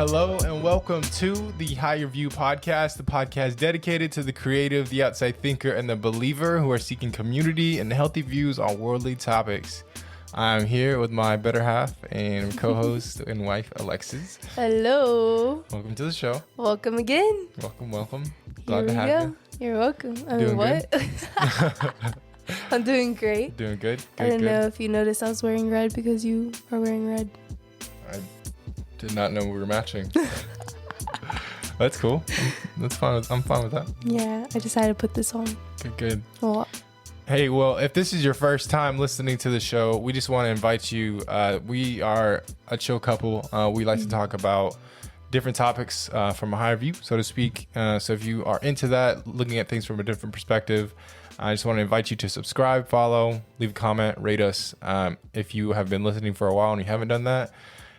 Hello and welcome to the Higher View podcast, the podcast dedicated to the creative, the outside thinker, and the believer who are seeking community and healthy views on worldly topics. I'm here with my better half and co-host and wife, Alexus. Hello. Welcome to the show. Welcome again. Welcome. Glad to have you. You're welcome. Doing what? I'm doing great. Doing good. I didn't know if you noticed I was wearing red because you are wearing red. I did not know we were matching. That's cool. That's fine. I'm fine with that. Yeah, I decided to put this on. Good. Well, hey, well, if this is your first time listening to the show, we just want to invite you. We are a chill couple. We like to talk about different topics from a higher view, so to speak. So if you are into that, looking at things from a different perspective, I just want to invite you to subscribe, follow, leave a comment, rate us. If you have been listening for a while and you haven't done that,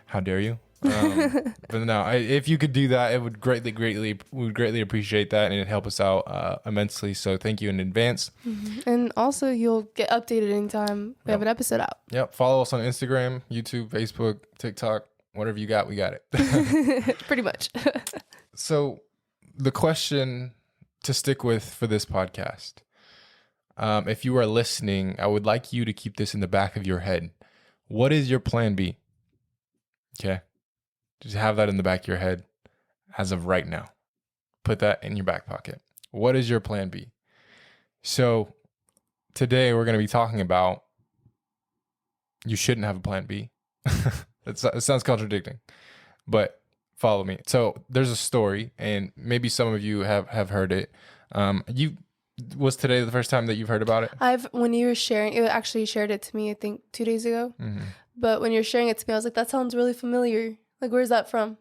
how dare you? But no, if you could do that, it would we would greatly appreciate that, and it'd help us out immensely. So thank you in advance. Mm-hmm. And also, you'll get updated anytime we have an episode out. Yep. Follow us on Instagram, YouTube, Facebook, TikTok, whatever you got, we got it. Pretty much. So the question to stick with for this podcast, if you are listening, I would like you to keep this in the back of your head. What is your plan B? Okay. Just have that in the back of your head as of right now. Put that in your back pocket. What is your plan B? So today we're going to be talking about you shouldn't have a plan B. It sounds contradicting, but follow me. So there's a story, and maybe some of you have heard it. Was today the first time that you've heard about it? When you were sharing, you actually shared it to me, I think 2 days ago. Mm-hmm. But when you're sharing it to me, I was like, that sounds really familiar. Like, where's that from?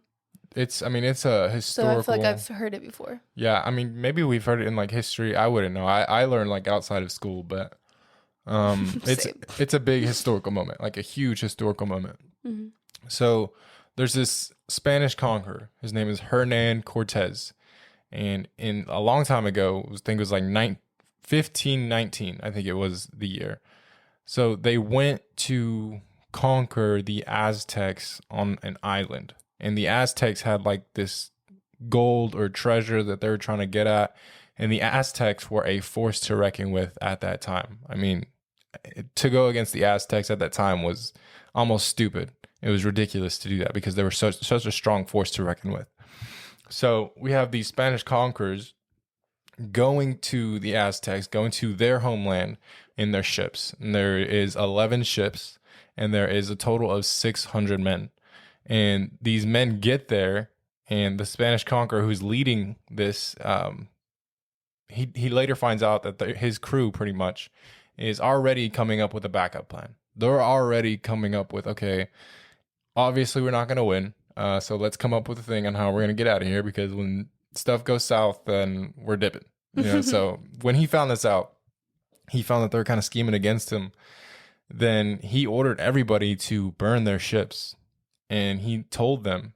It's a historical. So I feel like I've heard it before. Yeah, I mean, maybe we've heard it in like history. I wouldn't know. I learned like outside of school, but it's a big historical moment, like a huge historical moment. Mm-hmm. So there's this Spanish conqueror. His name is Hernan Cortes, and in a long time ago, I think it was like 1519. I think it was the year. So they went to conquer the Aztecs on an island, and the Aztecs had like this gold or treasure that they were trying to get at, and the Aztecs were a force to reckon with at that time. I mean, to go against the Aztecs at that time was almost stupid. It was ridiculous to do that because they were such a strong force to reckon with. So we have these Spanish conquerors going to the Aztecs, going to their homeland in their ships, and there is 11 ships, and there is a total of 600 men. And these men get there, and the Spanish conqueror who's leading this, he later finds out that his crew pretty much is already coming up with a backup plan. They're already coming up with, okay, obviously we're not going to win, so let's come up with a thing on how we're going to get out of here, because when stuff goes south, then we're dipping. So when he found this out, he found that they're kind of scheming against him. Then he ordered everybody to burn their ships, and he told them,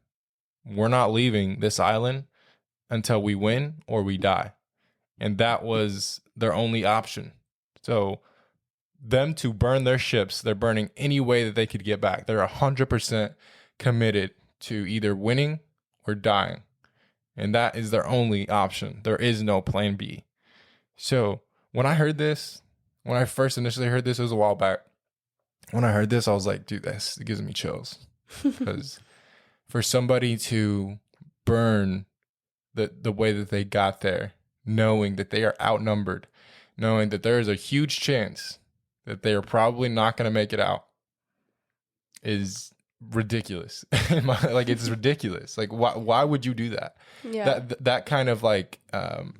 we're not leaving this island until we win or we die. And that was their only option. So them to burn their ships, they're burning any way that they could get back. They're 100% committed to either winning or dying. And that is their only option. There is no plan B. So when I first initially heard this, it was a while back. When I heard this, I was like, dude, it gives me chills. Because for somebody to burn the way that they got there, knowing that they are outnumbered, knowing that there is a huge chance that they are probably not going to make it out, is ridiculous. It's ridiculous. Like, why would you do that? Yeah. That kind of like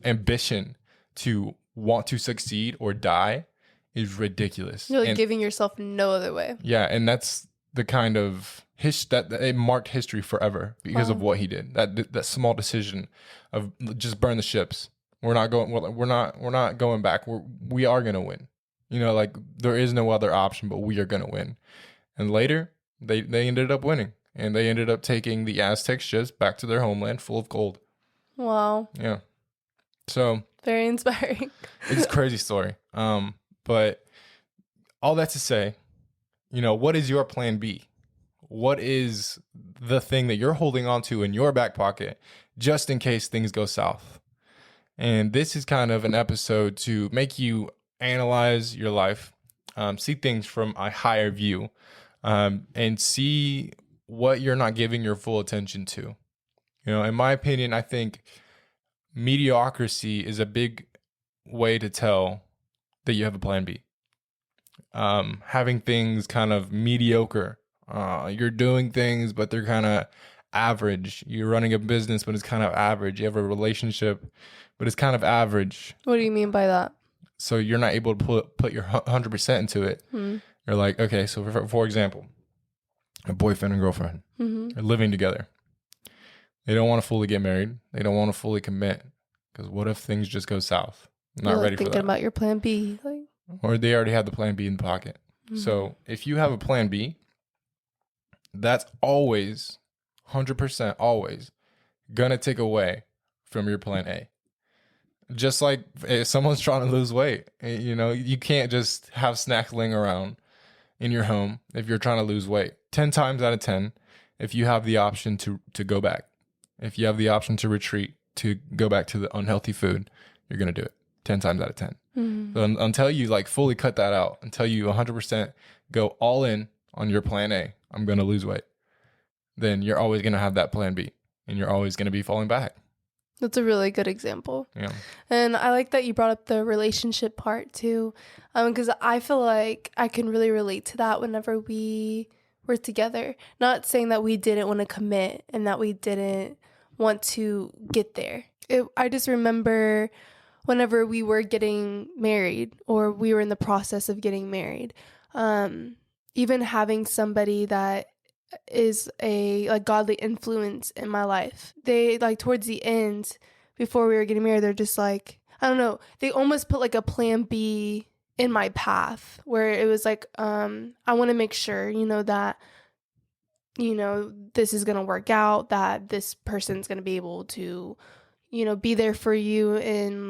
ambition to want to succeed or die is ridiculous. You're like giving yourself no other way. Yeah, and that's the kind of that it marked history forever because of what he did. That small decision of just burn the ships. We're not going back. We are gonna win. Like there is no other option, but we are gonna win. And later they ended up winning, and they ended up taking the Aztec ships back to their homeland full of gold. Wow. Yeah. So very inspiring. It's a crazy story. But all that to say, what is your plan B? What is the thing that you're holding on to in your back pocket just in case things go south? And this is kind of an episode to make you analyze your life, see things from a higher view, and see what you're not giving your full attention to. In my opinion, I think mediocrity is a big way to tell that you have a plan B. Having things kind of mediocre. You're doing things, but they're kind of average. You're running a business, but it's kind of average. You have a relationship, but it's kind of average. What do you mean by that? So you're not able to put your 100% into it. You're like, okay, so for example, a boyfriend and girlfriend are living together. They don't want to fully get married. They don't want to fully commit. Because what if things just go south? Not You're ready for that. Thinking about your plan B. Or they already have the plan B in the pocket. So if you have a plan B, that's always, 100% always, going to take away from your plan A. Just like if someone's trying to lose weight, you can't just have snacks laying around in your home if you're trying to lose weight. 10 times out of 10, if you have the option to go back, if you have the option to retreat, to go back to the unhealthy food, you're going to do it 10 times out of 10. So until you fully cut that out, until you 100% go all in on your plan A, I'm going to lose weight, then you're always going to have that plan B and you're always going to be falling back. That's a really good example. Yeah. And I like that you brought up the relationship part too, because I feel like I can really relate to that whenever we were together. Not saying that we didn't want to commit and that we didn't want to get there. I just remember whenever we were getting married or we were in the process of getting married, even having somebody that is a godly influence in my life. They towards the end, before we were getting married, they're just I don't know, they almost put a plan B in my path where it was I want to make sure, that, this is going to work out, that this person's going to be able to, be there for you in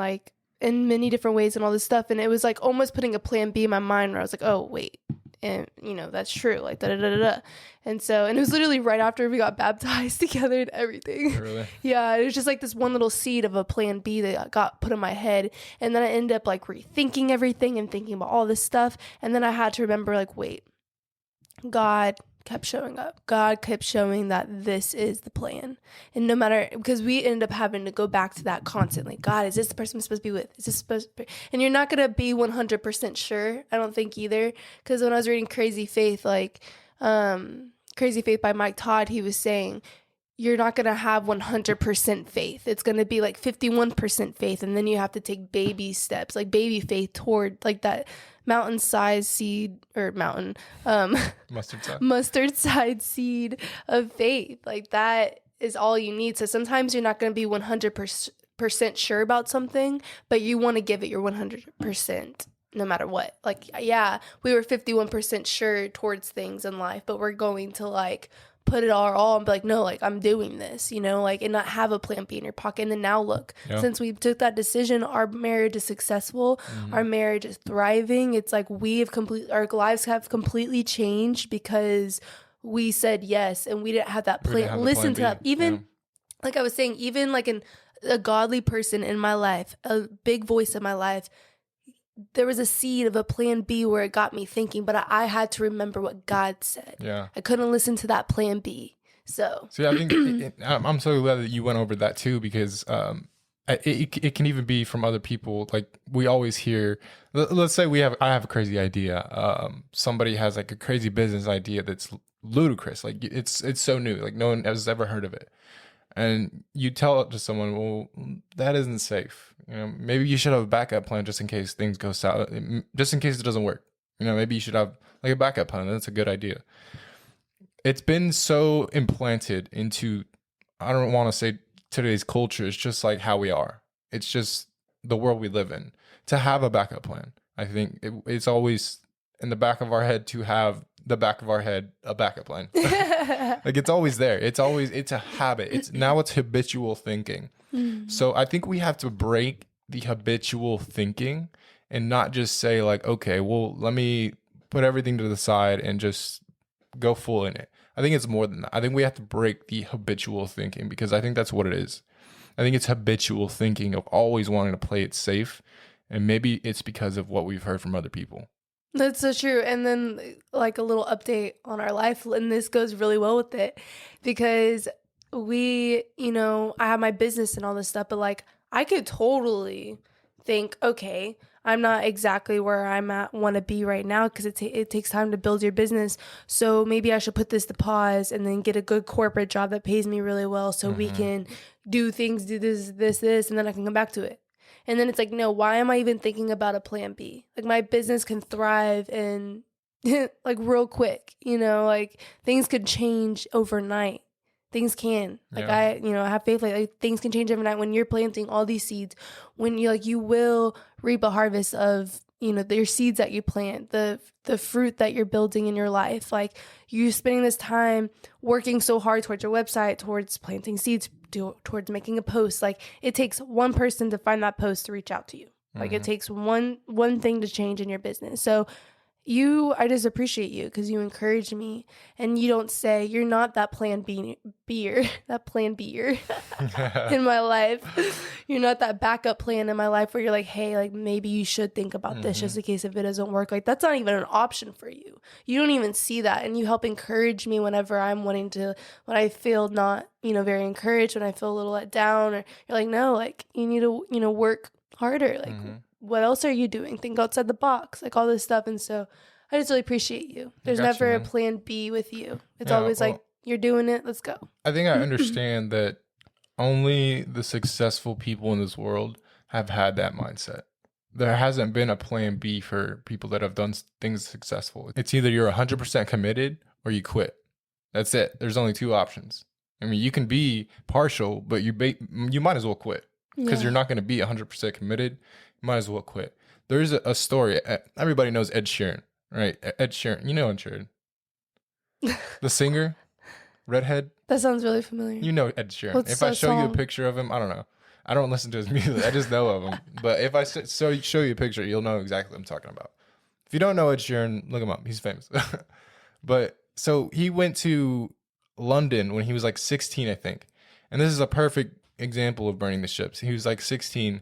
many different ways and all this stuff. And it was almost putting a plan B in my mind where I was oh, wait. And, that's true, da-da-da-da-da. And it was literally right after we got baptized together and everything. Really? Yeah, it was just this one little seed of a plan B that got put in my head. And then I ended up rethinking everything and thinking about all this stuff. And then I had to remember, wait, God kept showing up. God kept showing that this is the plan. And no matter, because we ended up having to go back to that constantly. God, is this the person I'm supposed to be with? Is this supposed to be? And you're not going to be 100% sure. I don't think either. Because when I was reading Crazy Faith, Crazy Faith by Mike Todd, he was saying, you're not going to have 100% faith. It's going to be 51% faith. And then you have to take baby steps, baby faith toward that mustard side seed of faith. That is all you need. So sometimes you're not going to be 100% sure about something, but you want to give it your 100%. No matter what. We were 51% sure towards things in life, but we're going to put it all and be no, I'm doing this, and not have a plan B in your pocket. And then now look, since we took that decision, our marriage is successful. Our marriage is thriving. It's our lives have completely changed because we said yes and we didn't have that plan. Listen to that. Even I was saying, even a godly person in my life, a big voice in my life, there was a seed of a plan B where it got me thinking, but I had to remember what God said. Yeah. I couldn't listen to that plan B. So I think I'm so glad that you went over that too, because it can even be from other people. We always hear, let's say I have a crazy idea. Somebody has a crazy business idea that's ludicrous. It's so new. No one has ever heard of it. And you tell it to someone, well, that isn't safe. Maybe you should have a backup plan just in case things go south, just in case it doesn't work. Maybe you should have a backup plan. That's a good idea. It's been so implanted into, I don't want to say today's culture. It's just how we are. It's just the world we live in. To have a backup plan, I think it's always in the back of our head to have the back of our head a backup plan. It's always there. It's a habit. It's habitual thinking. So I think we have to break the habitual thinking and not just say okay, well, let me put everything to the side and just go full in it. I think it's more than that. I think we have to break the habitual thinking, because I think that's what it is. I think it's habitual thinking of always wanting to play it safe. And maybe it's because of what we've heard from other people. That's so true. And then, like, a little update on our life, and this goes really well with it, because I have my business and all this stuff, but like, I could totally think, okay, I'm not exactly where want to be right now, because it takes time to build your business. So maybe I should put this to pause and then get a good corporate job that pays me really well, so we can do this, and then I can come back to it. And then it's like, no, why am I even thinking about a plan B? Like, my business can thrive and like real quick, like things could change overnight. Things can. Like, I have faith, like things can change overnight when you're planting all these seeds, when you will reap a harvest of, your seeds that you plant, the fruit that you're building in your life. Like, you spending this time working so hard towards your website, towards planting seeds, towards making a post. Like, it takes one person to find that post to reach out to you. Like, it takes one thing to change in your business. So I just appreciate you, because you encourage me, and you don't say you're not that plan B'er in my life. You're not that backup plan in my life where you're like, hey, like, maybe you should think about this just in case if it doesn't work. Like, that's not even an option for you. You don't even see that, and you help encourage me whenever I'm when I feel not, very encouraged, when I feel a little let down, or you're like, no, like, you need to, work harder. Like, what else are you doing? Think outside the box, like all this stuff. And so I just really appreciate you. There's never a plan B with you. It's always like, you're doing it, let's go. I think I understand that only the successful people in this world have had that mindset. There hasn't been a plan B for people that have done things successful. It's either you're 100% committed or you quit. That's it. There's only two options. I mean, you can be partial, but you might as well quit, because you're not going to be 100% committed. Might as well quit. There's a story. Everybody knows Ed Sheeran, right? Ed Sheeran. You know Ed Sheeran. The singer, redhead. That sounds really familiar. You know Ed Sheeran. What's if I show song? you a picture of him, I don't know. I don't listen to his music. I just know of him. But if I show you a picture, you'll know exactly what I'm talking about. If you don't know Ed Sheeran, look him up. He's famous. But so he went to London when he was like 16, I think. And this is a perfect example of burning the ships. He was like 16.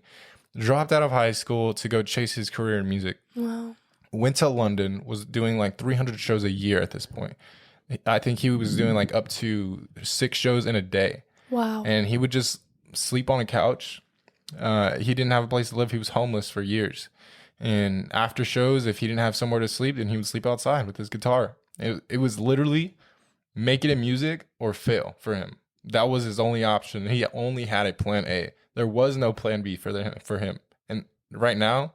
Dropped out of high school to go chase his career in music. Wow. Went to London, was doing like 300 shows a year at this point. I think he was doing like up to 6 shows in a day. Wow. And he would just sleep on a couch. He didn't have a place to live. He was homeless for years. And after shows, if he didn't have somewhere to sleep, then he would sleep outside with his guitar. It was literally make it in music or fail for him. That was his only option. He only had a plan A. There was no plan B for him. And right now,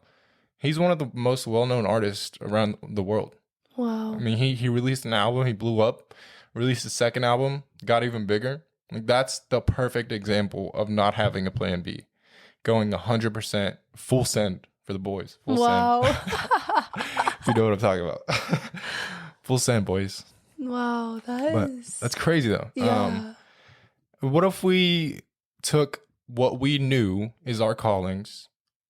he's one of the most well-known artists around the world. Wow. I mean, he released an album. He blew up. Released a second album. Got even bigger. Like, that's the perfect example of not having a plan B. Going 100% full send for the boys. Full wow. send. If you know what I'm talking about. Full send, boys. Wow. That's crazy, though. Yeah. What if we took what we knew is our callings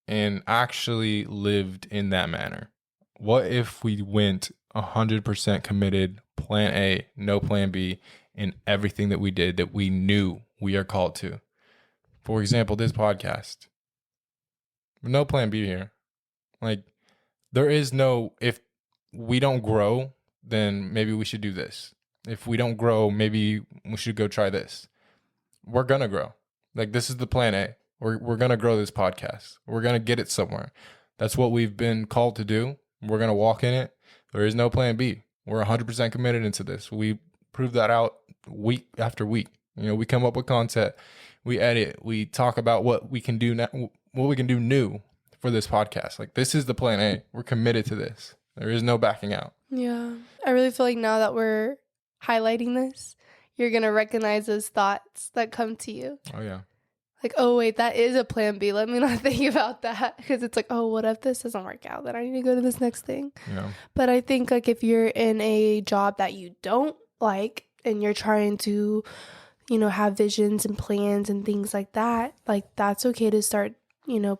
and actually lived in that manner? What if we went 100% committed, plan A, no plan B, in everything that we did that we knew we are called to? For example, this podcast. No plan B here. Like, there is no, if we don't grow, then maybe we should do this. If we don't grow, maybe we should go try this. We're going to grow. Like, this is the plan A. We're going to grow this podcast. We're going to get it somewhere. That's what we've been called to do. We're going to walk in it. There is no plan B. We're 100% committed into this. We prove that out week after week. We come up with content. We edit. We talk about what we can do now, what we can do new for this podcast. Like, this is the plan A. We're committed to this. There is no backing out. Yeah. I really feel like now that we're highlighting this, you're going to recognize those thoughts that come to you. Oh, yeah. Like, oh, wait, that is a plan B. Let me not think about that. Because it's like, oh, what if this doesn't work out? Then I need to go to this next thing. Yeah. But I think, like, if you're in a job that you don't like and you're trying to, have visions and plans and things like that, like, that's okay to start,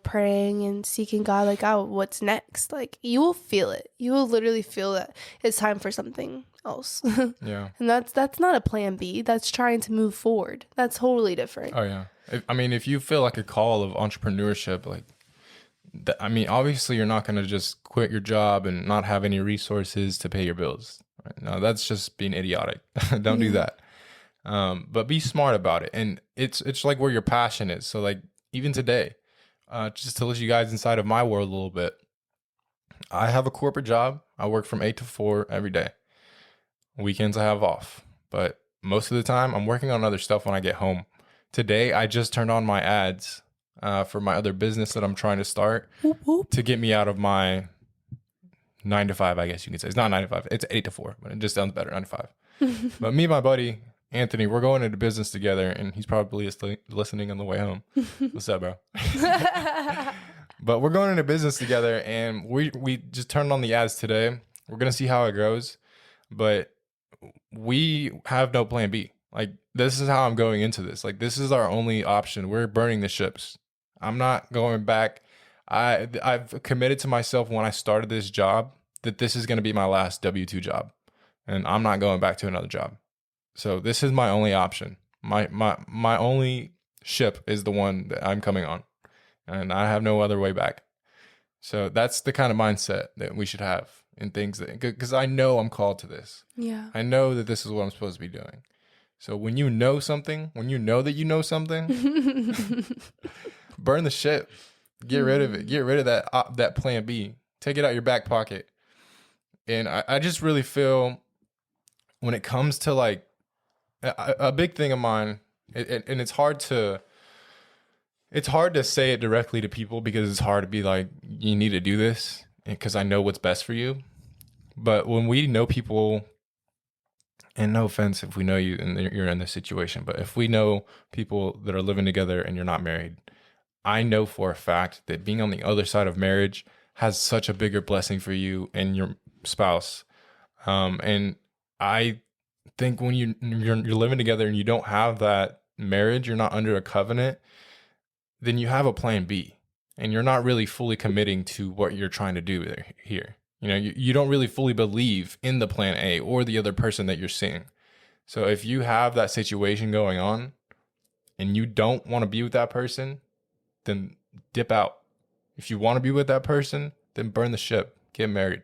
praying and seeking God, like, oh, what's next? Like, you will feel it. You will literally feel that it's time for something else. Yeah. And that's not a plan B. That's trying to move forward. That's totally different. Oh yeah. If you feel like a call of entrepreneurship, like, obviously you're not going to just quit your job and not have any resources to pay your bills. Right? No, that's just being idiotic. Don't do that. But be smart about it. And it's like where your passion is. So like even today, just to let you guys inside of my world a little bit, I have a corporate job. I work from 8 to 4 every day. Weekends I have off, but most of the time I'm working on other stuff when I get home. Today, I just turned on my ads for my other business that I'm trying to start to get me out of my 9 to 5, I guess you can say. It's not 9 to 5. It's 8 to 4, but it just sounds better, 9 to 5. But me and my buddy, Anthony, we're going into business together, and he's probably listening on the way home. What's up, bro? But we're going into business together, and we just turned on the ads today. We're going to see how it goes, but we have no plan B. Like, this is how I'm going into this. Like, this is our only option. We're burning the ships. I'm not going back. I've committed to myself when I started this job that this is going to be my last W-2 job, and I'm not going back to another job. So this is my only option. My only ship is the one that I'm coming on, and I have no other way back. So that's the kind of mindset that we should have in things that, because I know I'm called to this. Yeah. I know that this is what I'm supposed to be doing. So when you know something, when you know that you know something, burn the ship. Get rid of it. Get rid of that plan B. Take it out your back pocket. And I just really feel when it comes to like a big thing of mine, and it's hard to say it directly to people because it's hard to be like, you need to do this because I know what's best for you. But when we know people, and no offense if we know you and you're in this situation, but if we know people that are living together and you're not married, I know for a fact that being on the other side of marriage has such a bigger blessing for you and your spouse. And I think when you're living together and you don't have that marriage, you're not under a covenant, then you have a plan B, and you're not really fully committing to what you're trying to do here. You don't really fully believe in the plan A or the other person that you're seeing. So if you have that situation going on and you don't want to be with that person, then dip out. If you want to be with that person, then burn the ship, get married.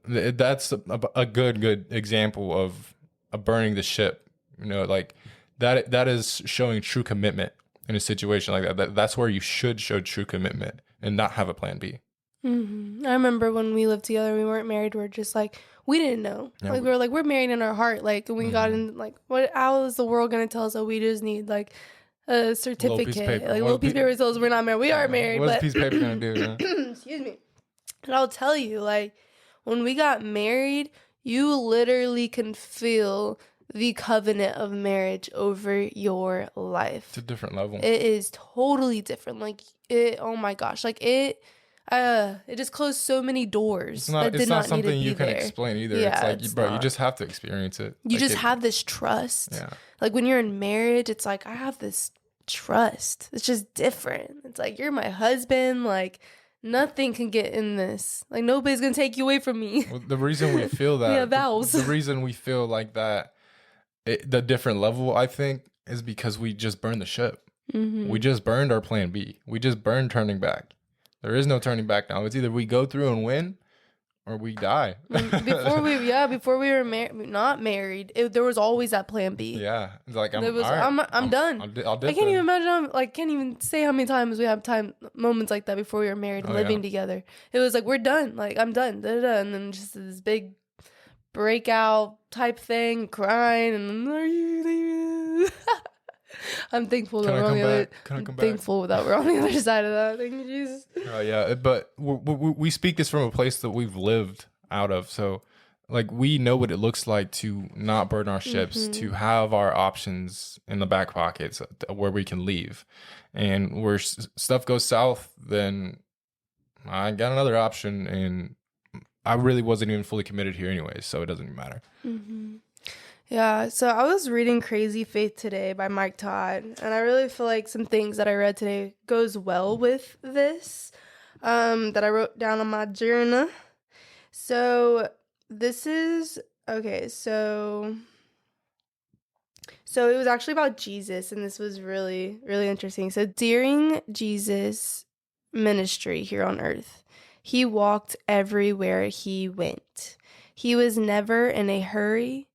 That's a good example of burning the ship. Like that is showing true commitment in a situation like that. That's where you should show true commitment and not have a plan B. Mm-hmm. I remember when we lived together, we weren't married. We're just like, we didn't know. Yeah, we were like, we're married in our heart. Like, and we got in, like, how is the world going to tell us that we just need, like, a certificate? Little piece of paper tells us we're not married. We are married. What's a piece of paper going to do? Yeah? Excuse me. And I'll tell you, like, when we got married, you literally can feel the covenant of marriage over your life. It's a different level. It is totally different. Like, oh my gosh. Like, it just closed so many doors. It's not something you can explain either. Yeah, it's like, you just have to experience it. You just have this trust. Yeah. Like when you're in marriage, it's like, I have this trust. It's just different. It's like, you're my husband. Like, nothing can get in this. Like, nobody's going to take you away from me. Well, the reason we feel that, we have vows. The reason we feel like that, the different level, I think, is because we just burned the ship. Mm-hmm. We just burned our plan B. We just burned turning back. There is no turning back now. It's either we go through and win or we die. Before we were not married, there was always that plan B. Yeah. It's like, I'm done. I'll dip I can't even imagine, can't even say how many times we have moments like that before we were married and living together. It was like, we're done. Like, I'm done. Da-da-da. And then just this big breakout type thing, crying, and are you leaving? I'm thankful that we're on the other. Thankful that we're on the other side of that. Thank you, Jesus. Oh yeah, but we speak this from a place that we've lived out of. So, like, we know what it looks like to not burn our ships, to have our options in the back pockets where we can leave, and where stuff goes south, then I got another option, and I really wasn't even fully committed here anyways, so it doesn't even matter. Mm-hmm. Yeah, so I was reading Crazy Faith today by Mike Todd, and I really feel like some things that I read today goes well with this, that I wrote down on my journal. So this is okay, so it was actually about Jesus, and this was really, really interesting. So during Jesus' ministry here on earth, he walked everywhere he went. He was never in a hurry.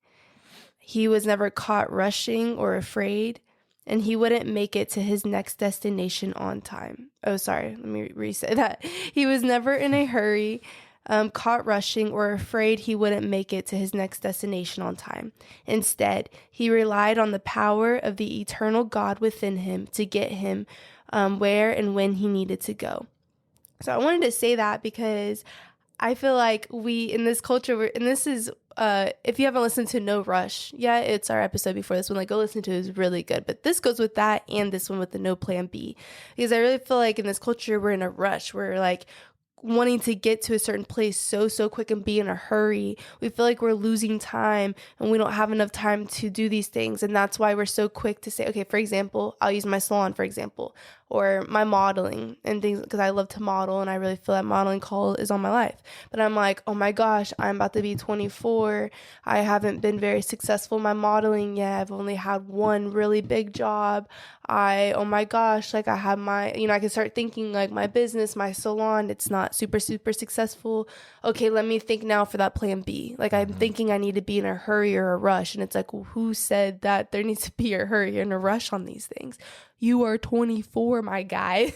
He was never caught rushing or afraid, and he wouldn't make it to his next destination on time. Oh, sorry, let me reset that. He was never in a hurry, caught rushing, or afraid he wouldn't make it to his next destination on time. Instead, he relied on the power of the eternal God within him to get him where and when he needed to go. So I wanted to say that because I feel like we in this culture, and this is if you haven't listened to No Rush, yeah, it's our episode before this one. Like, go listen to it. It's really good. But this goes with that and this one with the No Plan B, because I really feel like in this culture we're in a rush. We're like wanting to get to a certain place so quick and be in a hurry. We feel like we're losing time and we don't have enough time to do these things, and that's why we're so quick to say, okay, for example, I'll use my salon for example, or my modeling and things, because I love to model and I really feel that modeling call is on my life. But I'm like, oh my gosh, I'm about to be 24. I haven't been very successful in my modeling yet. I've only had one really big job. Oh my gosh, like I have my, I can start thinking like my business, my salon, it's not super successful. Okay, let me think now for that plan B. Like I'm thinking I need to be in a hurry or a rush. And it's like, well, who said that there needs to be a hurry and a rush on these things? You are 24, my guy.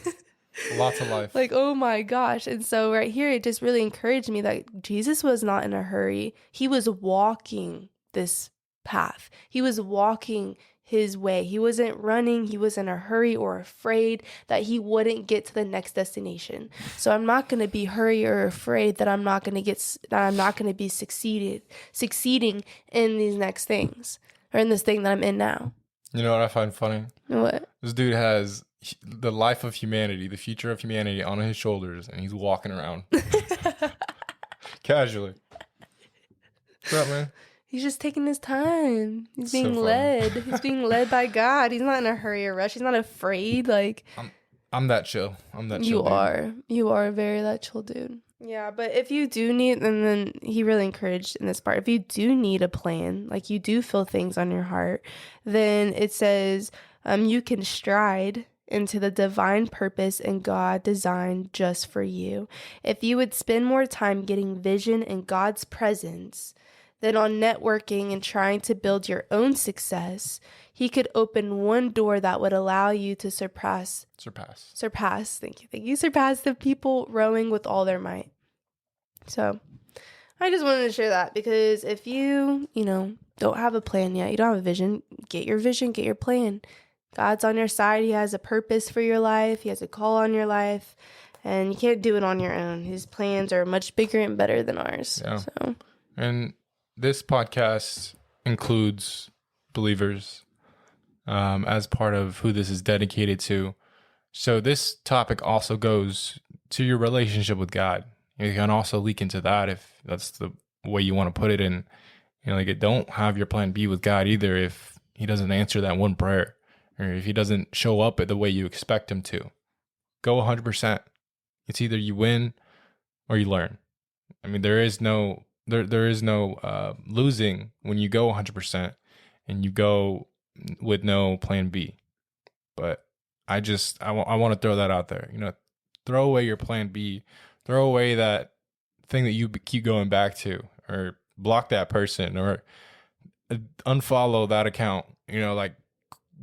Lots of life. Like, oh my gosh. And so right here, it just really encouraged me that Jesus was not in a hurry. He was walking this path. He was walking his way. He wasn't running. He wasn't in a hurry or afraid that he wouldn't get to the next destination. So I'm not going to be hurry or afraid that I'm not going to be succeeding in these next things, or in this thing that I'm in now. You know what I find funny? What? This dude has the life of humanity, the future of humanity on his shoulders, and he's walking around casually. What's up, man? He's just taking his time. He's being So led. He's being led by God. He's not in a hurry or rush. He's not afraid. Like, I'm that chill. I'm that chill. you dude. are. You are very that chill dude. Yeah, but if you do need, and then he really encouraged in this part, if you do need a plan, like you do feel things on your heart, then it says you can stride into the divine purpose and God designed just for you. If you would spend more time getting vision in God's presence than on networking and trying to build your own success, he could open one door that would allow you to surpass, thank you, surpass the people rowing with all their might. So I just wanted to share that, because if you don't have a plan yet, you don't have a vision, get your plan. God's on your side. He has a purpose for your life. He has a call on your life, and you can't do it on your own. His plans are much bigger and better than ours. Yeah. So. And this podcast includes believers as part of who this is dedicated to. So this topic also goes to your relationship with God. You can also leak into that if that's the way you want to put it. And don't have your plan B with God either if he doesn't answer that one prayer, or if he doesn't show up the way you expect him to. Go 100%. It's either you win or you learn. I mean, there is no losing when you go 100% and you go with no plan B. But I want to throw that out there. Throw away your plan B. Throw away that thing that you keep going back to, or block that person, or unfollow that account.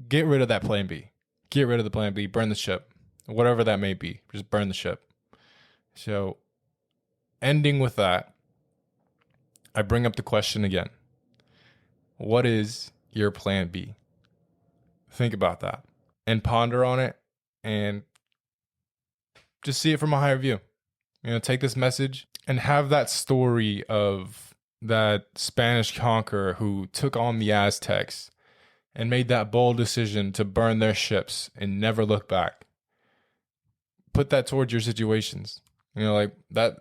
Get rid of that plan B. Get rid of the plan B. Burn the ship. Whatever that may be. Just burn the ship. So, ending with that, I bring up the question again. What is your plan B? Think about that and ponder on it, and just see it from a higher view. Take this message and have that story of that Spanish conqueror who took on the Aztecs and made that bold decision to burn their ships and never look back. Put that towards your situations. That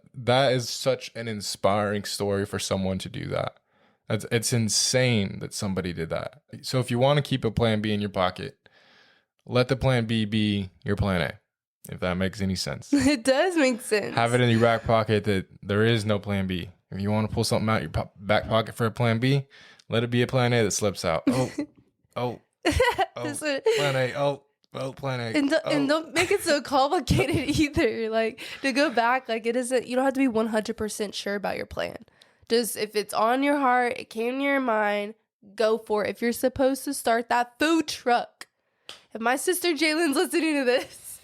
is such an inspiring story for someone to do that. It's insane that somebody did that. So if you want to keep a plan B in your pocket, let the plan B be your plan A, if that makes any sense. It does make sense. Have it in your back pocket that there is no plan B. If you want to pull something out your back pocket for a plan B, let it be a plan A that slips out. Oh, plan A. Oh, plan A. And don't make it so complicated either. Like, to go back, like, it isn't, you don't have to be 100% sure about your plan. Just if it's on your heart, it came to your mind, go for it. If you're supposed to start that food truck, if my sister Jalen's listening to this,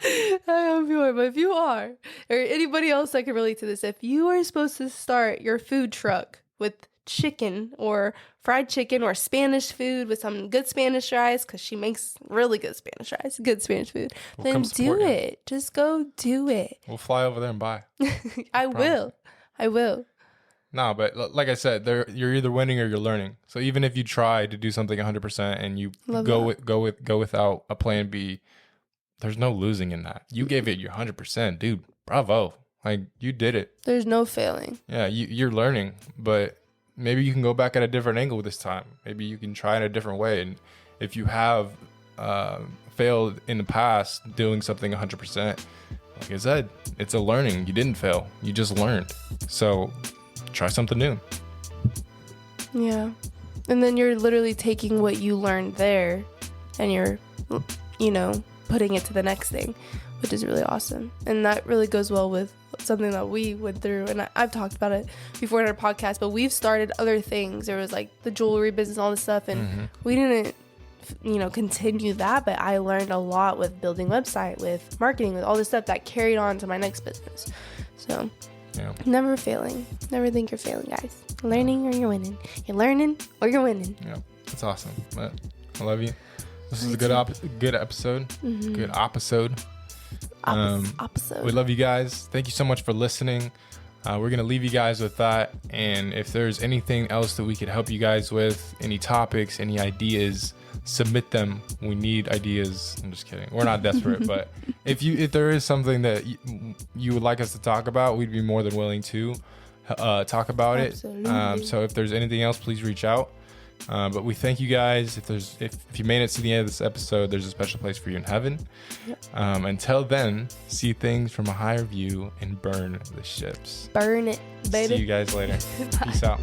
I hope you are, but if you are, or anybody else that can relate to this, if you are supposed to start your food truck with chicken or fried chicken or Spanish food with some good Spanish rice, because she makes really good Spanish rice, good Spanish food, then do it. Just go do it. We'll fly over there and buy. I will. No, but like I said, you're either winning or you're learning. So even if you try to do something 100% and you go without a plan B, there's no losing in that. You gave it your 100%, dude. Bravo. Like, you did it. There's no failing. Yeah, you're learning, but maybe you can go back at a different angle this time. Maybe you can try in a different way. And if you have failed in the past doing something 100%, like I said, it's a learning. You didn't fail. You just learned. So try something new. Yeah. And then you're literally taking what you learned there and you're, putting it to the next thing, which is really awesome. And that really goes well with something that we went through. And I've talked about it before in our podcast, but we've started other things. There was like the jewelry business, all this stuff. And we didn't, continue that. But I learned a lot with building website, with marketing, with all this stuff that carried on to my next business. So yeah. Never failing. Never think you're failing, guys. Learning or you're winning. You're learning or you're winning. Yeah, that's awesome. But I love you. This is a good episode. Mm-hmm. Good episode. Episode. We love you guys. Thank you so much for listening. We're going to leave you guys with that. And if there's anything else that we could help you guys with, any topics, any ideas, submit them. We need ideas. I'm just kidding. We're not desperate, but if there is something that you would like us to talk about, we'd be more than willing to talk about Absolutely. it. So if there's anything else, please reach out. But we thank you guys. If you made it to the end of this episode, there's a special place for you in heaven. Yep. Until then, see things from a higher view and burn the ships. Burn it, baby. See you guys later. Peace out.